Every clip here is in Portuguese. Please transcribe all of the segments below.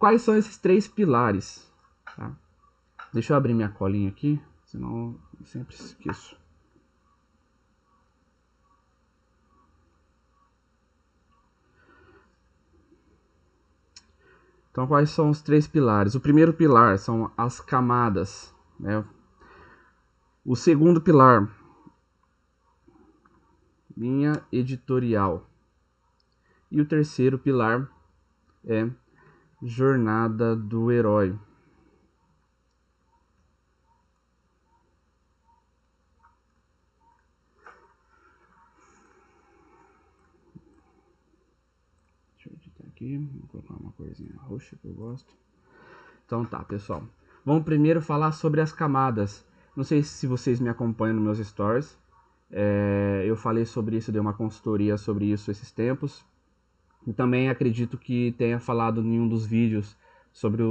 quais são esses 3 pilares? Tá? Deixa eu abrir minha colinha aqui, senão eu sempre esqueço. Então, quais são os 3 pilares? O primeiro pilar são as camadas, né? O segundo pilar, linha editorial. E o terceiro pilar é jornada do herói. Deixa eu editar aqui, vou colocar uma corzinha roxa que eu gosto. Então tá, pessoal. Vamos primeiro falar sobre as camadas. Não sei se vocês me acompanham nos meus stories. Eu falei sobre isso, dei uma consultoria sobre isso esses tempos. E também acredito que tenha falado em um dos vídeos sobre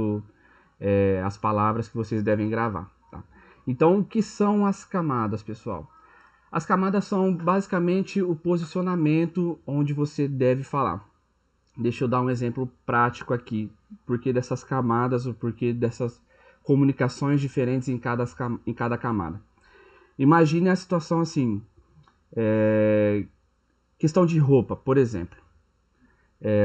as palavras que vocês devem gravar. Tá? Então, o que são as camadas, pessoal? As camadas são basicamente o posicionamento onde você deve falar. Deixa eu dar um exemplo prático aqui. Porquê dessas camadas, o porquê dessas comunicações diferentes em cada camada. Imagine a situação assim. Questão de roupa, por exemplo.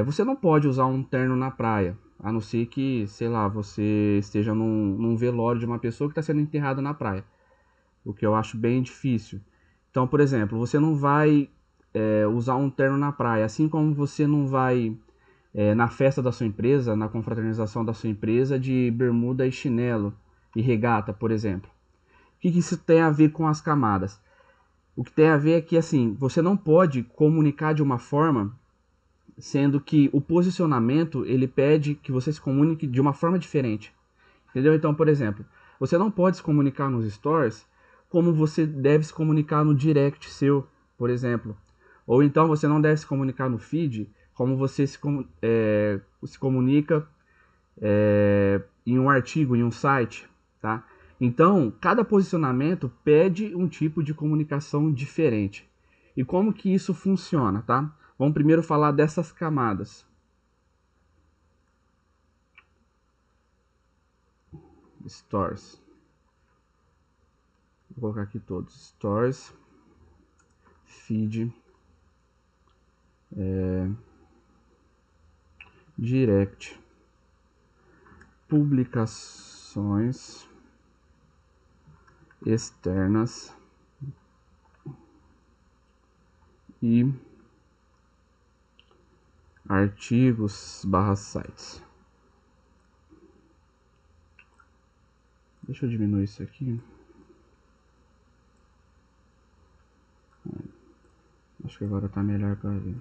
Você não pode usar um terno na praia, a não ser que, sei lá, você esteja num velório de uma pessoa que está sendo enterrada na praia. O que eu acho bem difícil. Então, por exemplo, você não vai usar um terno na praia, assim como você não vai na festa da sua empresa, na confraternização da sua empresa, de bermuda e chinelo e regata, por exemplo. O que isso tem a ver com as camadas? O que tem a ver é que, assim, você não pode comunicar de uma forma, sendo que o posicionamento, ele pede que você se comunique de uma forma diferente. Entendeu? Então, por exemplo, você não pode se comunicar nos stories como você deve se comunicar no direct seu, por exemplo. Ou então você não deve se comunicar no feed como você se comunica em um artigo, em um site, tá? Então, cada posicionamento pede um tipo de comunicação diferente. E como que isso funciona, tá? Vamos primeiro falar dessas camadas. Stories. Vou colocar aqui todos. Stories, feed, direct, publicações externas e artigos/sites. Deixa eu diminuir isso aqui. Acho que agora tá melhor para ver.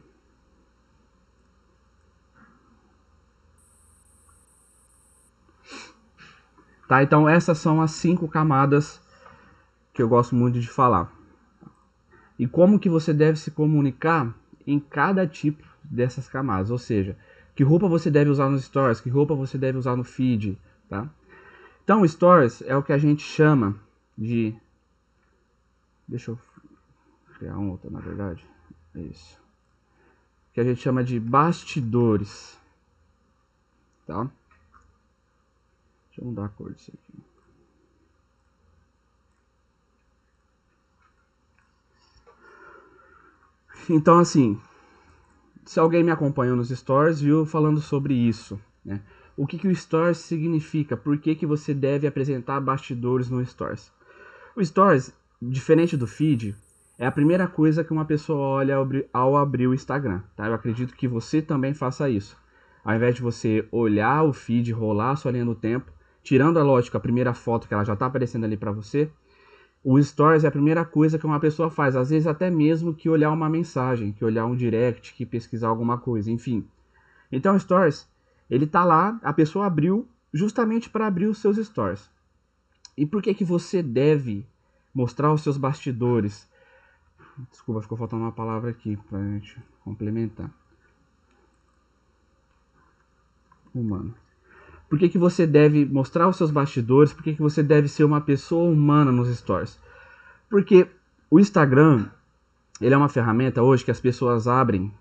Tá, então essas são as 5 camadas que eu gosto muito de falar. E como que você deve se comunicar em cada tipo dessas camadas, ou seja, que roupa você deve usar nos stories, que roupa você deve usar no feed, tá? Então, stories é o que a gente chama de... Deixa eu criar um outro, na verdade. É isso. Que a gente chama de bastidores, tá? Deixa eu mudar a cor disso aqui. Então, assim, se alguém me acompanhou nos stories, viu falando sobre isso, né? O que o stories significa? Por que você deve apresentar bastidores no stories? O stories, diferente do feed, é a primeira coisa que uma pessoa olha ao abrir o Instagram, tá? Eu acredito que você também faça isso. Ao invés de você olhar o feed, rolar a sua linha do tempo, tirando, lógico, a primeira foto que ela já está aparecendo ali para você, o stories é a primeira coisa que uma pessoa faz, às vezes até mesmo que olhar uma mensagem, que olhar um direct, que pesquisar alguma coisa, enfim. Então, o stories, ele tá lá, a pessoa abriu justamente para abrir os seus stories. E por que você deve mostrar os seus bastidores? Desculpa, ficou faltando uma palavra aqui pra gente complementar. Humano. Por que você deve mostrar os seus bastidores? Por que você deve ser uma pessoa humana nos stories? Porque o Instagram, ele é uma ferramenta hoje que as pessoas abrem,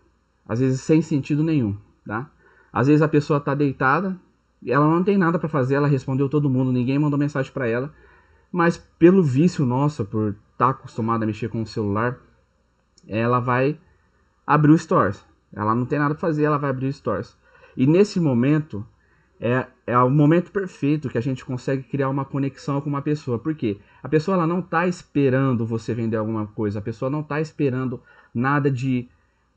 às vezes sem sentido nenhum, tá? Às vezes a pessoa tá deitada Ela não tem nada para fazer, ela respondeu todo mundo, ninguém mandou mensagem para ela, mas pelo vício nosso, por estar acostumada a mexer com o celular, ela vai abrir o Stories. Ela não tem nada para fazer, ela vai abrir o Stories. E nesse momento é o momento perfeito que a gente consegue criar uma conexão com uma pessoa. Por quê? A pessoa ela não está esperando você vender alguma coisa, a pessoa não está esperando nada de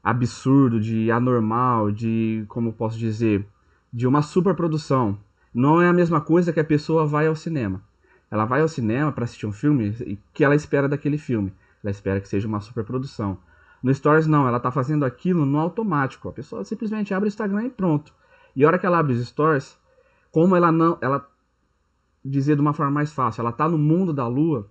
absurdo, de anormal, de, como posso dizer, de uma superprodução. Não é a mesma coisa que a pessoa vai ao cinema. Ela vai ao cinema para assistir um filme e que ela espera daquele filme. Ela espera que seja uma superprodução. No Stories não, ela está fazendo aquilo no automático. A pessoa simplesmente abre o Instagram e pronto. E a hora que ela abre os Stories, como ela dizer de uma forma mais fácil, ela está no mundo da lua.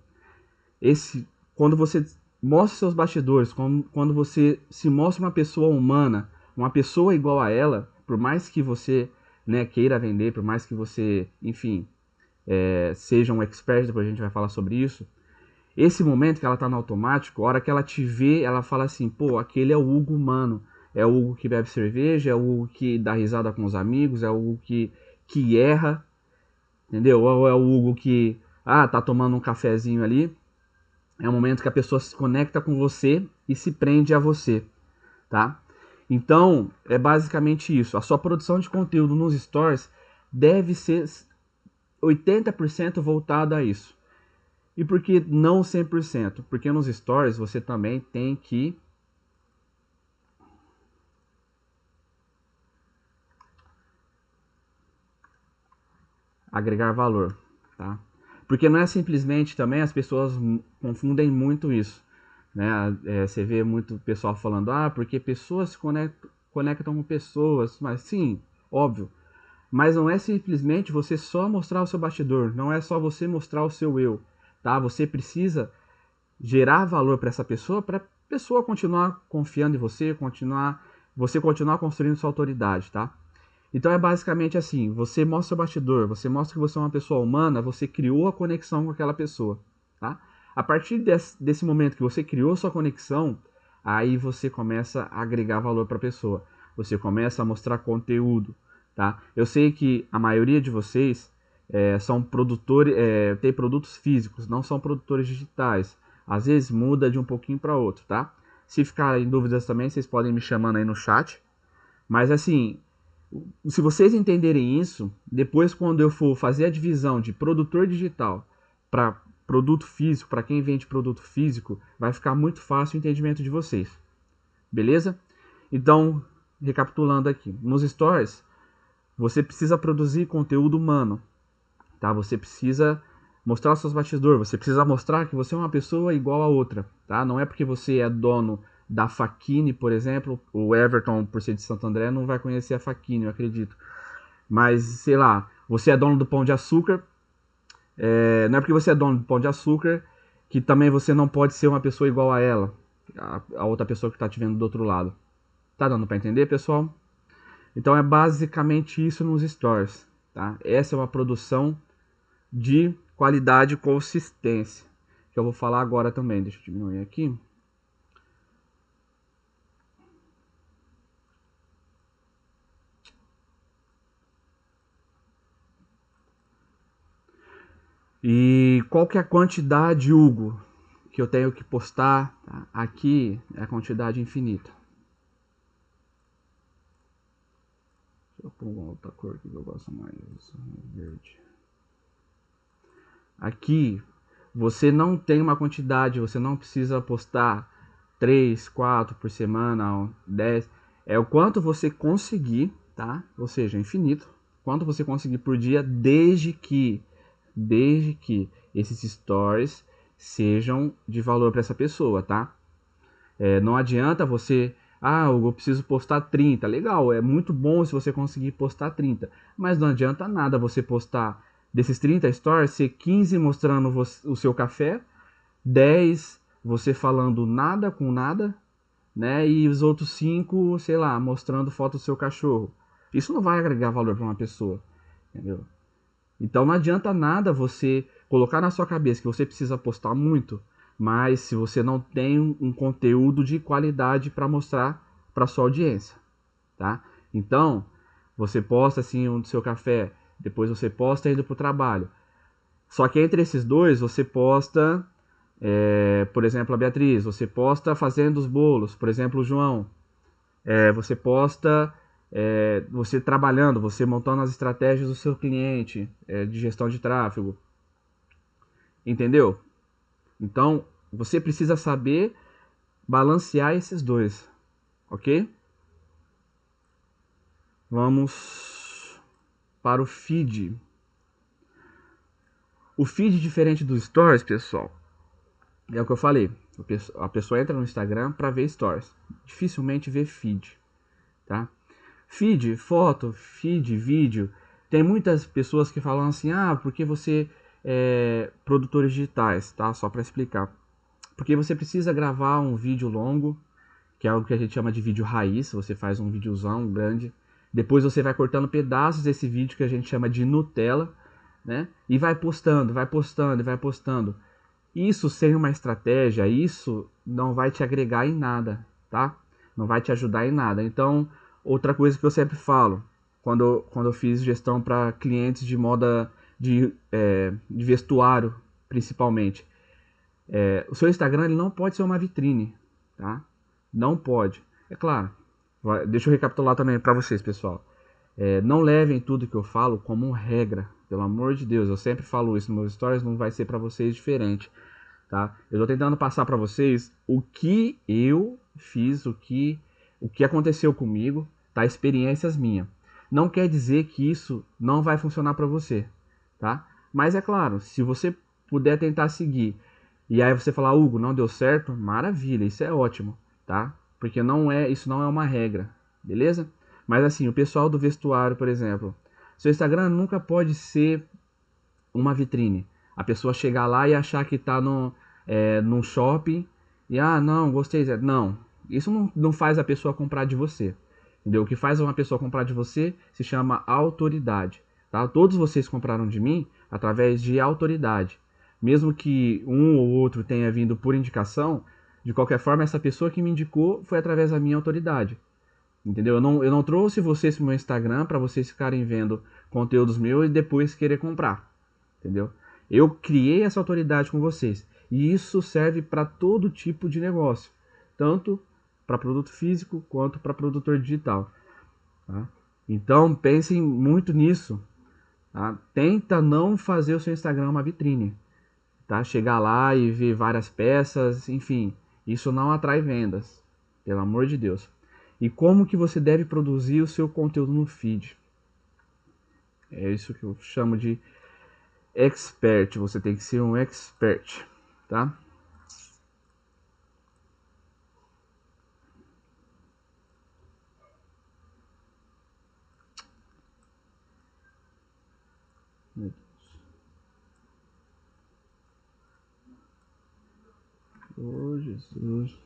Quando você mostra seus bastidores, quando você se mostra uma pessoa humana, uma pessoa igual a ela, por mais que você, né, queira vender, por mais que você, enfim, seja um expert, depois a gente vai falar sobre isso. Esse momento que ela tá no automático, a hora que ela te vê, ela fala assim, pô, aquele é o Hugo humano. É o Hugo que bebe cerveja, é o Hugo que dá risada com os amigos, é o Hugo que erra, entendeu? Ou é o Hugo que, tá tomando um cafezinho ali. É o momento que a pessoa se conecta com você e se prende a você, tá? Então, é basicamente isso. A sua produção de conteúdo nos stories deve ser 80% voltada a isso. E por que não 100%? Porque nos stories você também tem que agregar valor, tá? Porque não é simplesmente também, as pessoas confundem muito isso, né? Você vê muito pessoal falando, porque pessoas se conectam com pessoas, mas sim, óbvio. Mas não é simplesmente você só mostrar o seu bastidor, não é só você mostrar o seu eu, tá? Você precisa gerar valor para essa pessoa, para a pessoa continuar confiando em você continuar construindo sua autoridade, tá? Então é basicamente assim, você mostra o bastidor, você mostra que você é uma pessoa humana, você criou a conexão com aquela pessoa, tá? A partir desse momento que você criou sua conexão, aí você começa a agregar valor para a pessoa. Você começa a mostrar conteúdo, tá? Eu sei que a maioria de vocês são produtores, tem produtos físicos, não são produtores digitais. Às vezes muda de um pouquinho para outro, tá? Se ficar em dúvidas também, vocês podem me chamando aí no chat. Mas assim, se vocês entenderem isso, depois quando eu for fazer a divisão de produtor digital para produto físico, para quem vende produto físico, vai ficar muito fácil o entendimento de vocês. Beleza? Então, recapitulando aqui, nos stories, você precisa produzir conteúdo humano, tá? Você precisa mostrar seus bastidores, você precisa mostrar que você é uma pessoa igual a outra, tá? Não é porque você é dono da Fachini, por exemplo, o Everton, por ser de Santo André, não vai conhecer a Fachini, eu acredito. Mas, sei lá, você é dono do Pão de Açúcar, não é porque você é dono do Pão de Açúcar que também você não pode ser uma pessoa igual a ela, a outra pessoa que está te vendo do outro lado. Tá dando para entender, pessoal? Então é basicamente isso nos stories, tá? Essa é uma produção de qualidade e consistência, que eu vou falar agora também. Deixa eu diminuir aqui. E qual que é a quantidade, Hugo, que eu tenho que postar? Tá? Aqui é a quantidade infinita. Deixa eu pôr uma outra cor que eu gosto mais, verde. Aqui você não tem uma quantidade, você não precisa postar 3, 4 por semana, 10. É o quanto você conseguir, tá? Ou seja, infinito. Quanto você conseguir por dia, desde que esses stories sejam de valor para essa pessoa, tá? Não adianta você, eu preciso postar 30. Legal, é muito bom se você conseguir postar 30. Mas não adianta nada você postar desses 30 stories, ser 15 mostrando o seu café, 10 você falando nada com nada, né? E os outros 5, sei lá, mostrando foto do seu cachorro. Isso não vai agregar valor para uma pessoa, entendeu? Então não adianta nada você colocar na sua cabeça que você precisa postar muito, mas se você não tem um conteúdo de qualidade para mostrar para sua audiência, tá? Então, você posta assim o seu café Depois você posta indo para o trabalho. Só que entre esses dois, você posta, por exemplo, a Beatriz, você posta fazendo os bolos, por exemplo, o João. Você posta você trabalhando, você montando as estratégias do seu cliente, de gestão de tráfego. Entendeu? Então, você precisa saber balancear esses dois, ok? Vamos para o feed. O feed, diferente dos stories, pessoal, é o que eu falei. A pessoa entra no Instagram para ver stories, dificilmente vê feed, tá? Feed, foto, feed, vídeo. Tem muitas pessoas que falam assim, porque você é produtores digitais, tá? Só para explicar. Porque você precisa gravar um vídeo longo, que é algo que a gente chama de vídeo raiz. Você faz um videozão grande, depois você vai cortando pedaços desse vídeo que a gente chama de Nutella, né? E vai postando, vai postando, vai postando. Isso sem uma estratégia, isso não vai te agregar em nada, tá? Não vai te ajudar em nada. Então, outra coisa que eu sempre falo, quando eu fiz gestão para clientes de moda de vestuário, principalmente, o seu Instagram ele não pode ser uma vitrine, tá? Não pode. É claro. Deixa eu recapitular também para vocês, pessoal. Não levem tudo que eu falo como regra, pelo amor de Deus. Eu sempre falo isso nos meus stories, não vai ser para vocês diferente, tá? Eu tô tentando passar para vocês o que eu fiz, o que aconteceu comigo, tá? Experiências minhas. Não quer dizer que isso não vai funcionar para você, tá? Mas é claro, se você puder tentar seguir e aí você falar, Hugo, não deu certo, maravilha, isso é ótimo, tá? Porque isso não é uma regra, beleza? Mas assim, o pessoal do vestuário, por exemplo, seu Instagram nunca pode ser uma vitrine. A pessoa chegar lá e achar que tá num shopping e, não, gostei. Não, isso não faz a pessoa comprar de você. Entendeu? O que faz uma pessoa comprar de você se chama autoridade. Tá? Todos vocês compraram de mim através de autoridade. Mesmo que um ou outro tenha vindo por indicação, de qualquer forma, essa pessoa que me indicou foi através da minha autoridade. Entendeu? Eu não trouxe vocês para o meu Instagram para vocês ficarem vendo conteúdos meus e depois querer comprar. Entendeu? Eu criei essa autoridade com vocês. E isso serve para todo tipo de negócio, tanto para produto físico quanto para produtor digital. Tá? Então pensem muito nisso. Tá? Tenta não fazer o seu Instagram uma vitrine. Tá? Chegar lá e ver várias peças, enfim, isso não atrai vendas, pelo amor de Deus. E como que você deve produzir o seu conteúdo no feed? É isso que eu chamo de expert, você tem que ser um expert, tá? Oh, Jesus.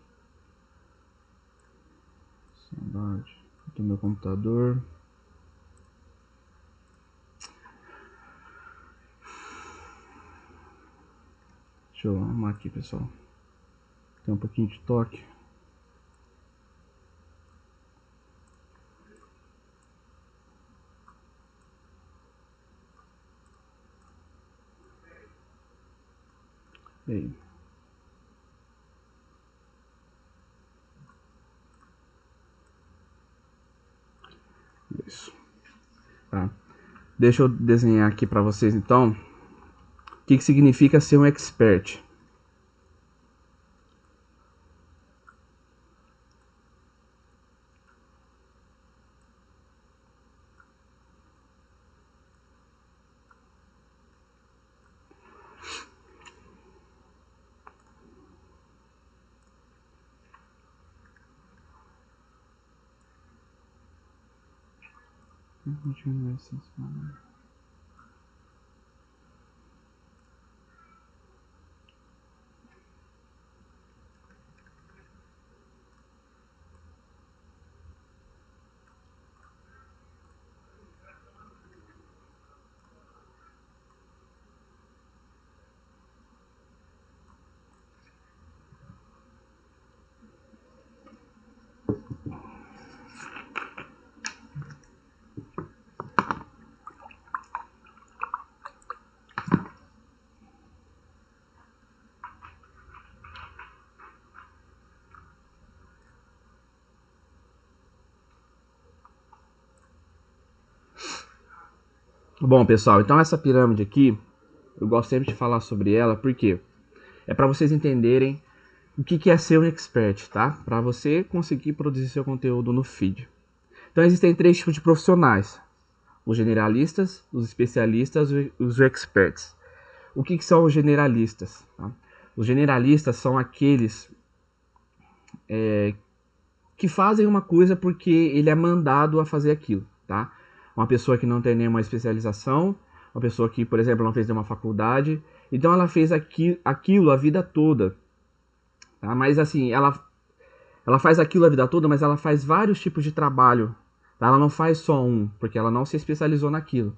Saudade do meu computador. Deixa eu arrumar aqui, pessoal. Tem um pouquinho de toque. Aí. Isso. Tá. Deixa eu desenhar aqui para vocês, então. O que significa ser um expert? Bom, pessoal, então essa pirâmide aqui, eu gosto sempre de falar sobre ela, porque é para vocês entenderem o que é ser um expert, tá? Para você conseguir produzir seu conteúdo no feed. Então existem 3 tipos de profissionais: os generalistas, os especialistas e os experts. O que são os generalistas? Tá? Os generalistas são aqueles que fazem uma coisa porque ele é mandado a fazer aquilo, tá? Uma pessoa que não tem nenhuma especialização, uma pessoa que, por exemplo, não fez nenhuma faculdade, então ela fez aquilo a vida toda, tá? Mas assim, ela faz aquilo a vida toda, mas ela faz vários tipos de trabalho, tá? Ela não faz só um, porque ela não se especializou naquilo,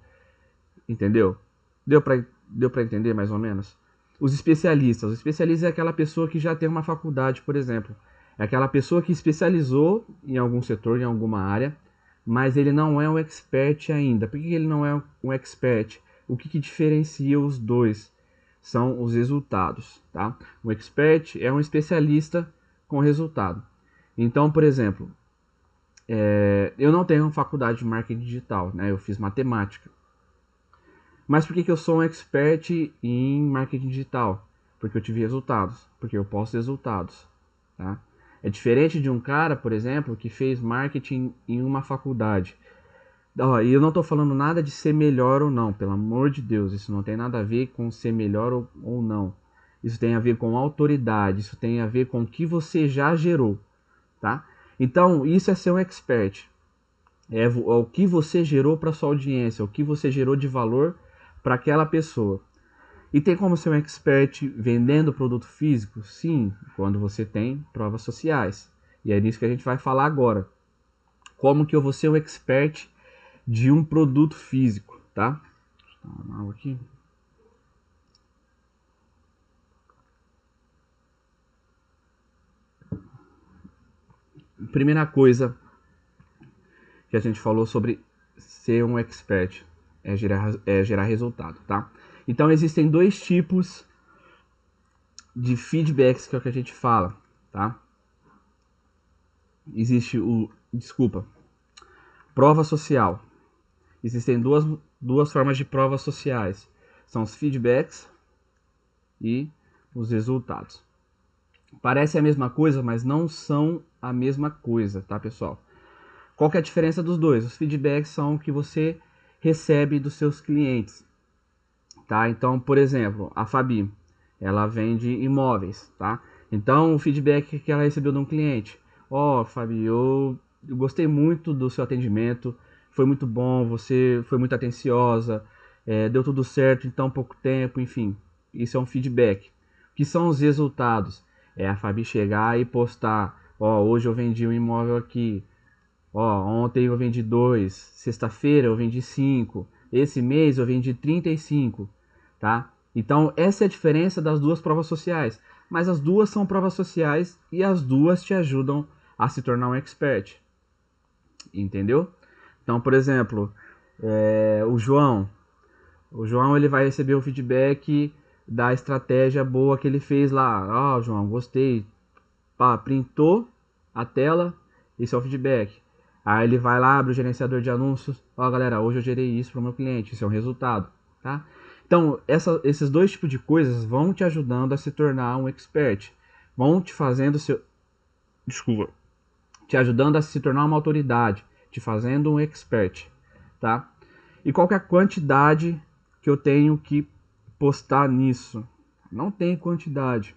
entendeu? Deu pra entender mais ou menos? Os especialistas é aquela pessoa que já tem uma faculdade, por exemplo. É aquela pessoa que especializou em algum setor, em alguma área, mas ele não é um expert ainda. Por que ele não é um expert? O que diferencia os dois são os resultados, tá? Um expert é um especialista com resultado. Então, por exemplo, eu não tenho faculdade de marketing digital, né? Eu fiz matemática. Mas por que eu sou um expert em marketing digital? Porque eu tive resultados, porque eu posto resultados, tá? É diferente de um cara, por exemplo, que fez marketing em uma faculdade. E eu não estou falando nada de ser melhor ou não, pelo amor de Deus, isso não tem nada a ver com ser melhor ou não. Isso tem a ver com autoridade, isso tem a ver com o que você já gerou, tá? Então, isso é ser um expert. É o que você gerou para sua audiência, o que você gerou de valor para aquela pessoa. E tem como ser um expert vendendo produto físico? Sim, quando você tem provas sociais. E é nisso que a gente vai falar agora. Como que eu vou ser um expert de um produto físico, tá? Aqui. Primeira coisa que a gente falou sobre ser um expert é gerar resultado, tá? Então existem 2 tipos de feedbacks que é o que a gente fala, tá? Existe prova social. Existem duas formas de provas sociais. São os feedbacks e os resultados. Parece a mesma coisa, mas não são a mesma coisa, tá, pessoal? Qual que é a diferença dos dois? Os feedbacks são o que você recebe dos seus clientes, tá? Então, por exemplo, a Fabi, ela vende imóveis, tá? Então, o feedback que ela recebeu de um cliente: Fabi, eu gostei muito do seu atendimento, foi muito bom, você foi muito atenciosa, deu tudo certo em tão pouco tempo, enfim. Isso é um feedback. O que são os resultados? É a Fabi chegar e postar: hoje eu vendi um imóvel aqui, ontem eu vendi 2, sexta-feira eu vendi 5, esse mês eu vendi 35, tá? Então essa é a diferença das duas provas sociais. Mas as duas são provas sociais e as duas te ajudam a se tornar um expert, entendeu? Então, por exemplo, o João ele vai receber o feedback da estratégia boa que ele fez lá. João, gostei. Pá, printou a tela, esse é o feedback. Aí ele vai lá, abre o gerenciador de anúncios. Galera, hoje eu gerei isso para o meu cliente, isso é um resultado, tá? Então, esses 2 tipos de coisas vão te ajudando a se tornar um expert. Vão te fazendo Desculpa. Te ajudando a se tornar uma autoridade, te fazendo um expert, tá? E qual que é a quantidade que eu tenho que postar nisso? Não tem quantidade.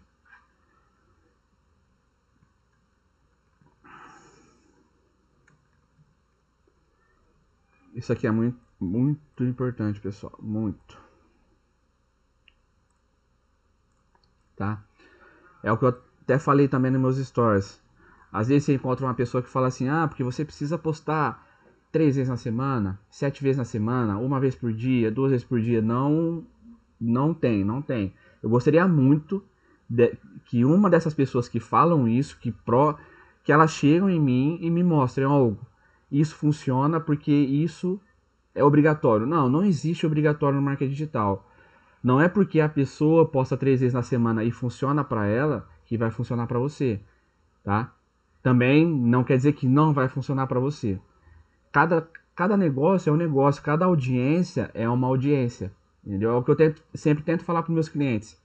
Isso aqui é muito, muito importante, pessoal. Muito. Tá? É o que eu até falei também nos meus stories. Às vezes você encontra uma pessoa que fala assim: porque você precisa postar 3 vezes na semana, 7 vezes na semana, uma vez por dia, 2 vezes por dia. Não tem. Eu gostaria muito que uma dessas pessoas que falam isso, que elas chegam em mim e me mostrem algo. Isso funciona porque isso é obrigatório. Não existe obrigatório no marketing digital. Não é porque a pessoa posta 3 vezes na semana e funciona para ela que vai funcionar para você, tá? Também não quer dizer que não vai funcionar para você. Cada cada negócio é um negócio, cada audiência é uma audiência, entendeu? É o que eu sempre tento falar para meus clientes.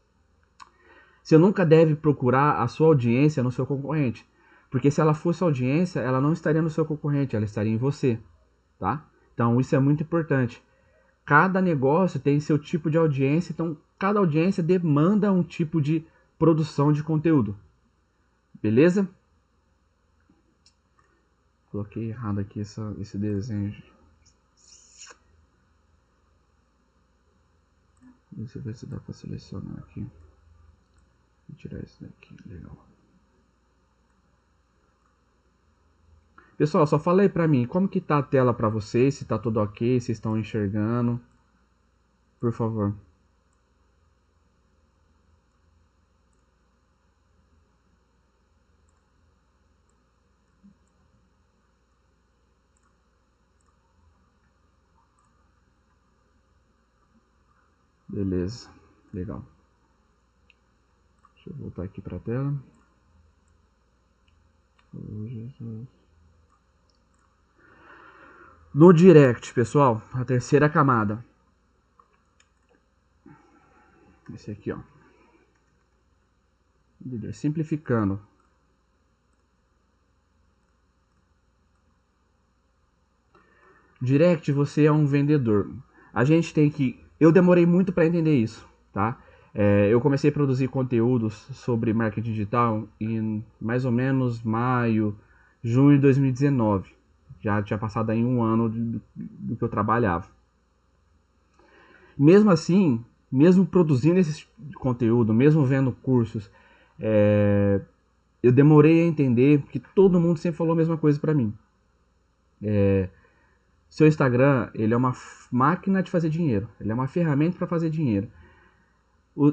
Você nunca deve procurar a sua audiência no seu concorrente, porque se ela fosse audiência, ela não estaria no seu concorrente, ela estaria em você, tá? Então isso é muito importante. Cada negócio tem seu tipo de audiência, então cada audiência demanda um tipo de produção de conteúdo, beleza? Coloquei errado aqui esse desenho. Deixa eu ver se dá para selecionar aqui. Vou tirar isso daqui, legal. Pessoal, só fala aí pra mim, como que tá a tela pra vocês, se tá tudo ok, se estão enxergando, por favor. Beleza, legal. Deixa eu voltar aqui pra tela. Oh, Jesus. No direct, pessoal, a terceira camada. Esse aqui, ó. Simplificando. Direct, você é um vendedor. A gente tem que... Eu demorei muito para entender isso, tá? Eu comecei a produzir conteúdos sobre marketing digital em mais ou menos maio, junho de 2019. Já tinha passado aí um ano do que eu trabalhava. Mesmo assim, mesmo produzindo esse conteúdo, mesmo vendo cursos, eu demorei a entender que todo mundo sempre falou a mesma coisa para mim. Seu Instagram, ele é uma máquina de fazer dinheiro. Ele é uma ferramenta para fazer dinheiro.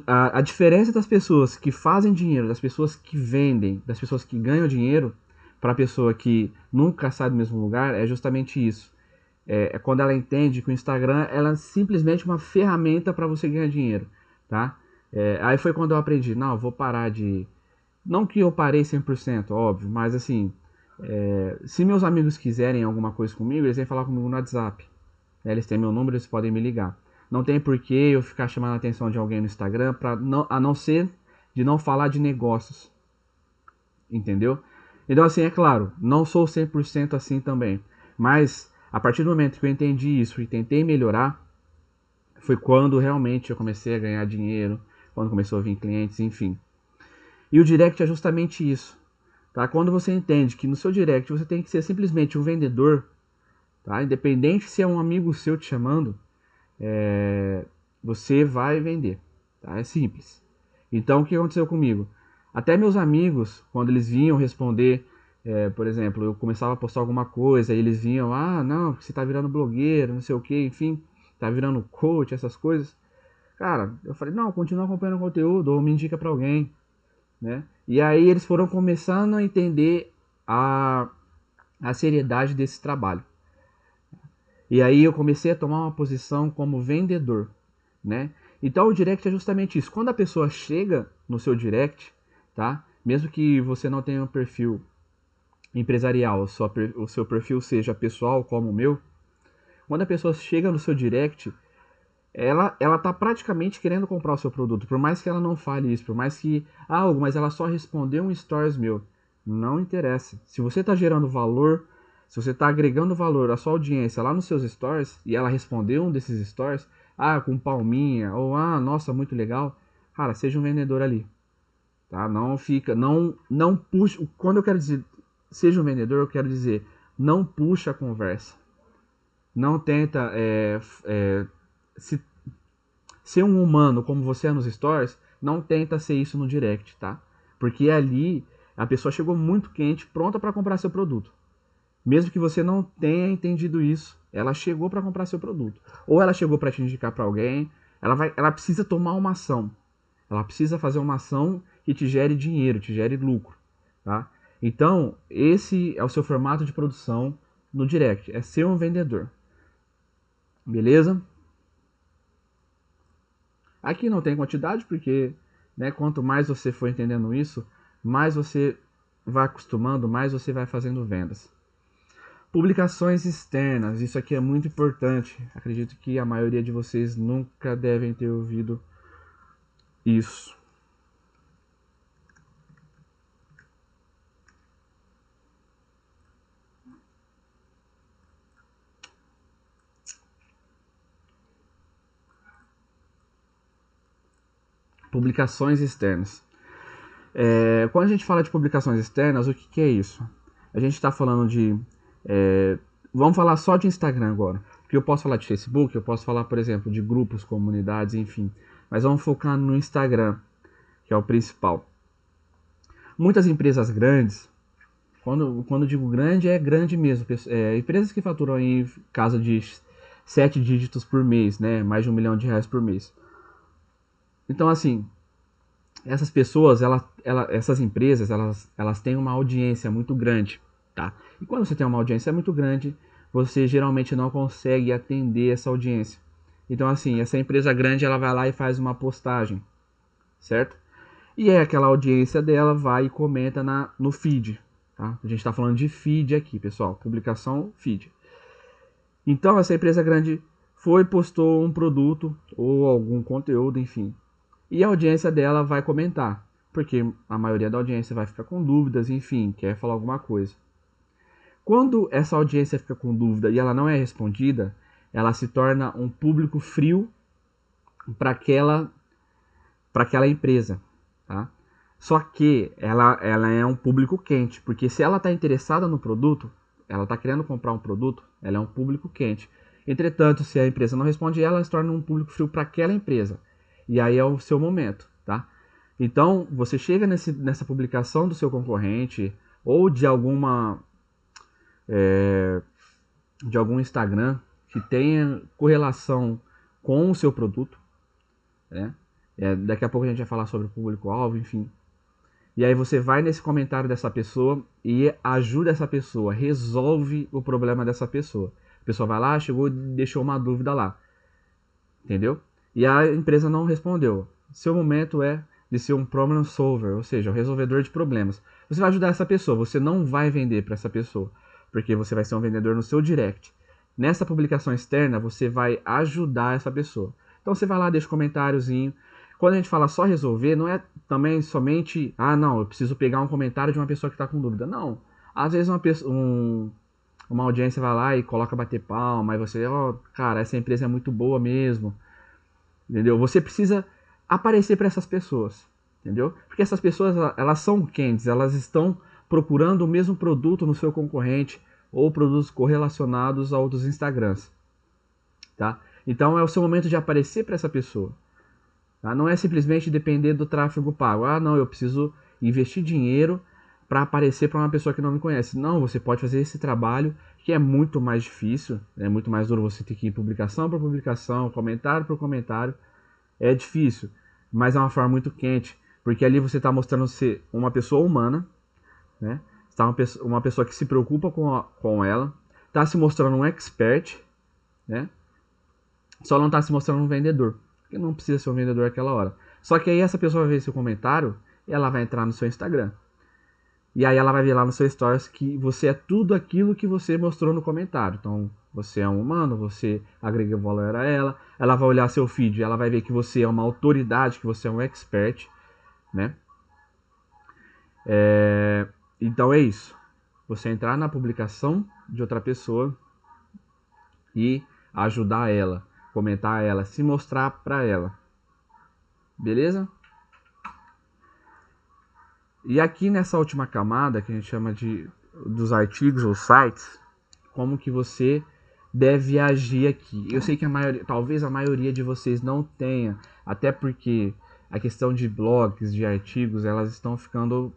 A diferença das pessoas que fazem dinheiro, das pessoas que vendem, das pessoas que ganham dinheiro, para a pessoa que nunca sai do mesmo lugar, é justamente isso. É quando ela entende que o Instagram ela é simplesmente uma ferramenta para você ganhar dinheiro, tá? Aí foi quando eu aprendi, não, eu vou parar de... Não que eu parei 100%, óbvio, mas assim, se meus amigos quiserem alguma coisa comigo, eles vêm falar comigo no WhatsApp. Eles têm meu número, eles podem me ligar. Não tem por que eu ficar chamando a atenção de alguém no Instagram, a não ser de não falar de negócios. Entendeu? Então, assim, é claro, não sou 100% assim também. Mas, a partir do momento que eu entendi isso e tentei melhorar, foi quando realmente eu comecei a ganhar dinheiro, quando começou a vir clientes, enfim. E o direct é justamente isso. Tá? Quando você entende que no seu direct você tem que ser simplesmente um vendedor, tá? Independente se é um amigo seu te chamando, você vai vender. Tá? É simples. Então, o que aconteceu comigo? Até meus amigos, quando eles vinham responder, por exemplo, eu começava a postar alguma coisa, e eles vinham, ah, não, você tá virando blogueiro, não sei o que, enfim, tá virando coach, essas coisas. Cara, eu falei, não, continua acompanhando o conteúdo, ou me indica pra alguém, né? E aí eles foram começando a entender a seriedade desse trabalho. E aí eu comecei a tomar uma posição como vendedor, né? Então o direct é justamente isso. Quando a pessoa chega no seu direct, tá? Mesmo que você não tenha um perfil empresarial, o seu perfil seja pessoal como o meu, quando a pessoa chega no seu direct, ela tá praticamente querendo comprar o seu produto, por mais que ela não fale isso, por mais que, mas ela só respondeu um stories meu. Não interessa. Se você tá gerando valor, se você tá agregando valor à sua audiência lá nos seus stories, e ela respondeu um desses stories, com palminha, ou nossa, muito legal, cara, seja um vendedor ali. Tá? Não fica, não puxa, quando eu quero dizer seja um vendedor, eu quero dizer, não puxa a conversa. Não tenta se ser um humano como você é nos stories, não tenta ser isso no direct, tá? Porque ali a pessoa chegou muito quente, pronta para comprar seu produto. Mesmo que você não tenha entendido isso, ela chegou para comprar seu produto. Ou ela chegou para te indicar para alguém, ela precisa tomar uma ação. Ela precisa fazer uma ação que te gere dinheiro, te gere lucro, tá? Então, esse é o seu formato de produção no direct, é ser um vendedor. Beleza? Aqui não tem quantidade, porque quanto mais você for entendendo isso, mais você vai acostumando, mais você vai fazendo vendas. Publicações externas, isso aqui é muito importante. Acredito que a maioria de vocês nunca devem ter ouvido isso. Publicações externas. Quando a gente fala de publicações externas, o que é isso? A gente está falando de... vamos falar só de Instagram agora. Porque eu posso falar de Facebook, eu posso falar, por exemplo, de grupos, comunidades, enfim. Mas vamos focar no Instagram, que é o principal. Muitas empresas grandes, quando digo grande, é grande mesmo. Empresas que faturam em casa de 7 dígitos por mês, né? Mais de R$1 milhão por mês. Então, assim, essas pessoas, essas empresas, elas têm uma audiência muito grande, tá? E quando você tem uma audiência muito grande, você geralmente não consegue atender essa audiência. Então, assim, essa empresa grande, ela vai lá e faz uma postagem, certo? E é aquela audiência dela vai e comenta no feed, tá? A gente está falando de feed aqui, pessoal, publicação feed. Então, essa empresa grande postou um produto ou algum conteúdo, enfim. E a audiência dela vai comentar, porque a maioria da audiência vai ficar com dúvidas, enfim, quer falar alguma coisa. Quando essa audiência fica com dúvida e ela não é respondida, ela se torna um público frio para aquela empresa, tá? Só que ela é um público quente, porque se ela está interessada no produto, ela está querendo comprar um produto, ela é um público quente. Entretanto, se a empresa não responde, ela se torna um público frio para aquela empresa. E aí é o seu momento, tá? Então, você chega nessa publicação do seu concorrente ou de algum Instagram que tenha correlação com o seu produto, né? Daqui a pouco a gente vai falar sobre o público-alvo, enfim. E aí você vai nesse comentário dessa pessoa e ajuda essa pessoa, resolve o problema dessa pessoa. A pessoa vai lá, chegou e deixou uma dúvida lá. Entendeu? E a empresa não respondeu. Seu momento é de ser um problem solver, ou seja, o resolvedor de problemas. Você vai ajudar essa pessoa, você não vai vender para essa pessoa, porque você vai ser um vendedor no seu direct. Nessa publicação externa, você vai ajudar essa pessoa. Então você vai lá, deixa um comentáriozinho. Quando a gente fala só resolver, não é também somente, não, eu preciso pegar um comentário de uma pessoa que está com dúvida. Não. Às vezes uma audiência vai lá e coloca bater palma, e você, cara, essa empresa é muito boa mesmo. Entendeu? Você precisa aparecer para essas pessoas, entendeu? Porque essas pessoas, elas são quentes, elas estão procurando o mesmo produto no seu concorrente ou produtos correlacionados a outros Instagrams, tá? Então é o seu momento de aparecer para essa pessoa, tá? Não é simplesmente depender do tráfego pago. Não, eu preciso investir dinheiro para aparecer para uma pessoa que não me conhece. Não, você pode fazer esse trabalho que é muito mais difícil, é muito mais duro você ter que ir publicação por publicação, comentário por comentário. É difícil, mas é uma forma muito quente, porque ali você está mostrando ser uma pessoa humana, né? Está uma pessoa que se preocupa com ela, está se mostrando um expert, né? Só não está se mostrando um vendedor, porque não precisa ser um vendedor naquela hora. Só que aí essa pessoa vai ver seu comentário e ela vai entrar no seu Instagram. E aí ela vai ver lá no seu stories que você é tudo aquilo que você mostrou no comentário. Então, você é um humano, você agrega valor a ela. Ela vai olhar seu feed, ela vai ver que você é uma autoridade, que você é um expert, né? Então é isso. Você entrar na publicação de outra pessoa e ajudar ela, comentar ela, se mostrar para ela. Beleza? E aqui nessa última camada, que a gente chama dos artigos ou sites, como que você deve agir aqui. Eu sei que talvez a maioria de vocês não tenha, até porque a questão de blogs, de artigos, elas estão ficando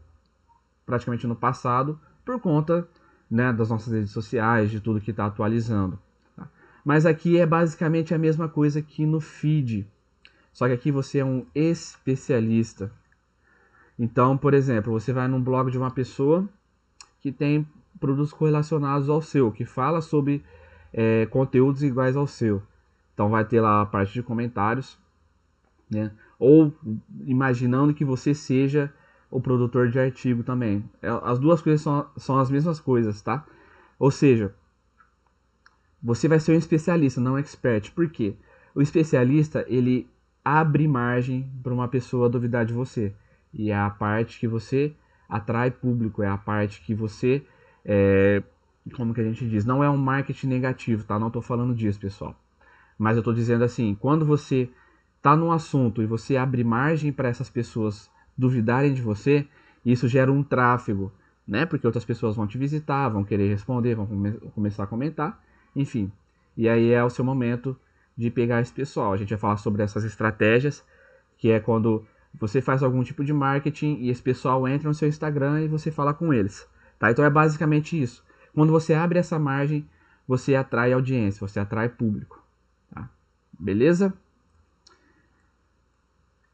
praticamente no passado por conta, né, das nossas redes sociais, de tudo que está atualizando. Tá? Mas aqui é basicamente a mesma coisa que no feed, só que aqui você é um especialista. Então, por exemplo, você vai num blog de uma pessoa que tem produtos correlacionados ao seu, que fala sobre conteúdos iguais ao seu. Então vai ter lá a parte de comentários, né? Ou imaginando que você seja o produtor de artigo também. As duas coisas são as mesmas coisas, tá? Ou seja, Você vai ser um especialista, não um expert. Por quê? O especialista, ele abre margem para uma pessoa duvidar de você. E é a parte que você atrai público, é a parte que você, como que a gente diz, não é um marketing negativo, tá? Não estou falando disso, pessoal. Mas eu estou dizendo assim, quando você está num assunto e você abre margem para essas pessoas duvidarem de você, isso gera um tráfego, né? Porque outras pessoas vão te visitar, vão querer responder, vão começar a comentar, enfim. E aí é o seu momento de pegar esse pessoal. A gente vai falar sobre essas estratégias, que é quando você faz algum tipo de marketing e esse pessoal entra no seu Instagram e você fala com eles, tá? Então é basicamente isso. Quando você abre essa margem, você atrai audiência, você atrai público, tá? Beleza?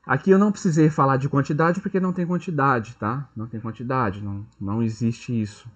Aqui eu não precisei falar de quantidade porque não tem quantidade, tá? Não tem quantidade, não existe isso.